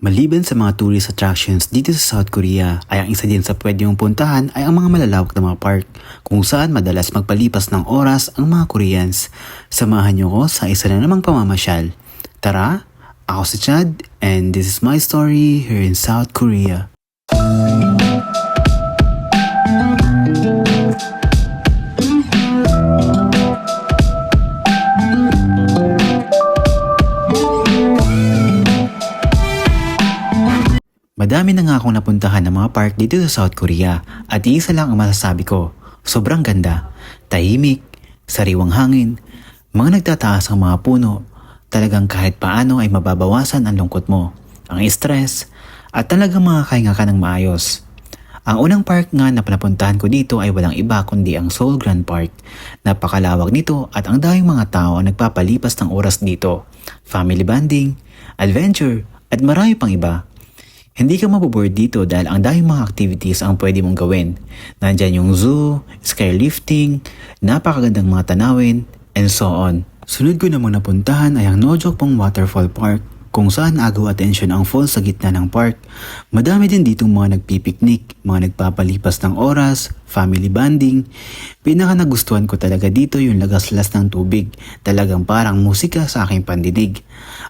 Maliban sa mga tourist attractions dito sa South Korea, ay ang isa din sa pwede mong puntahan ay ang mga malalawak na mga park kung saan madalas magpalipas ng oras ang mga Koreans. Samahan niyo ko sa isa na namang pamamasyal. Tara, ako si Chad and this is my story here in South Korea. Madami na nga akong napuntahan ng mga park dito sa South Korea at isa lang ang masasabi ko, sobrang ganda, tahimik, sariwang hangin, mga nagtataas ang mga puno, talagang kahit paano ay mababawasan ang lungkot mo, ang stress, at talagang makakahinga ka ng maayos. Ang unang park nga na napuntahan ko dito ay walang iba kundi ang Seoul Grand Park. Napakalawak nito at ang daming mga tao ang nagpapalipas ng oras dito. Family bonding, adventure, at marami pang iba. Hindi ka maboboard dito dahil ang daming mga activities ang pwede mong gawin. Nandyan yung zoo, skylifting, napakagandang mga tanawin, and so on. Sunod ko namang napuntahan ay ang Nojokpong Waterfall Park kung saan agaw atensyon ang falls sa gitna ng park. Madami din ditong mga nagpipiknik, mga nagpapalipas ng oras, family bonding. Pinaka nagustuhan ko talaga dito yung lagaslas ng tubig. Talagang parang musika sa aking pandinig.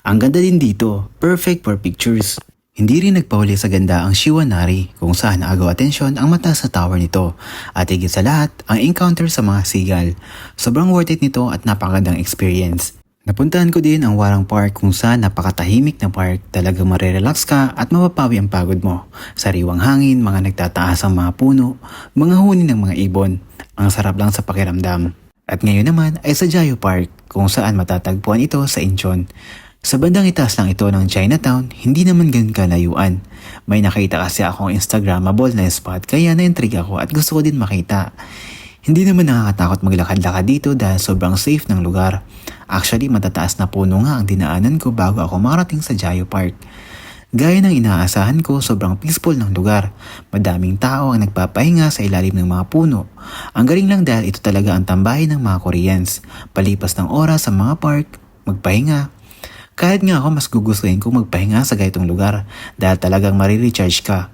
Ang ganda din dito, perfect for pictures. Hindi rin nagpahuli sa ganda ang Shiwanari kung saan agaw atensyon ang mataas na tower nito at higit sa lahat ang encounter sa mga seagull. Sobrang worth it nito at napakagandang experience. Napuntahan ko din ang Warang Park kung saan napakatahimik na park, talagang marerelax ka at mapapawi ang pagod mo. Sariwang hangin, mga nagtataas ang mga puno, mga huni ng mga ibon. Ang sarap lang sa pakiramdam. At ngayon naman ay sa Jayo Park kung saan matatagpuan ito sa Incheon. Sa bandang itaas lang ito ng Chinatown, hindi naman ganun kalayuan. May nakita kasi akong Instagrammable na spot kaya na-intrigue ako at gusto ko din makita. Hindi naman nakakatakot maglakad-lakad dito dahil sobrang safe ng lugar. Actually, matataas na puno nga ang dinaanan ko bago ako makarating sa Jayo Park. Gaya ng inaasahan ko, sobrang peaceful ng lugar. Madaming tao ang nagpapahinga sa ilalim ng mga puno. Ang galing lang dahil ito talaga ang tambahin ng mga Koreans. Palipas ng oras sa mga park, magpahinga. Kahit nga ako mas gugustuhin kung magpahinga sa ganitong lugar dahil talagang marirecharge ka.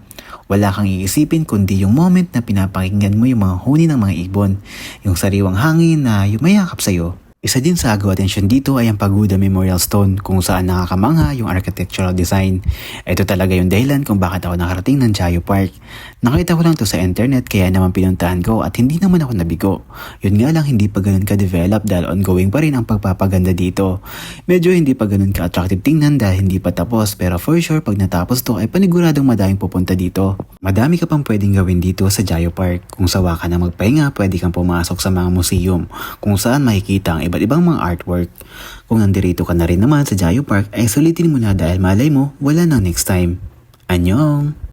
Wala kang iisipin kundi yung moment na pinapakinggan mo yung mga huni ng mga ibon, yung sariwang hangin na yumayakap sa'yo. Isa din sa agaw atensyon dito ay ang Pagoda Memorial Stone kung saan nakakamangha yung architectural design. Ito talaga yung dahilan kung bakit ako nakarating ng Jayo Park. Nakita ko lang to sa internet kaya naman pinuntahan ko at hindi naman ako nabigo. Yun nga lang hindi pa ganun ka-develop dahil ongoing pa rin ang pagpapaganda dito. Medyo hindi pa ganun ka-attractive tingnan dahil hindi pa tapos pero for sure pag natapos to ay paniguradong madaming pupunta dito. Madami ka pang pwedeng gawin dito sa Jayo Park. Kung sawa ka na magpahinga, pwede kang pumasok sa mga museum kung saan makikita ang iba't ibang mga artwork. Kung nandirito ka na rin naman sa Jayo Park ay sulitin mo na dahil malay mo wala nang next time. Annyeong!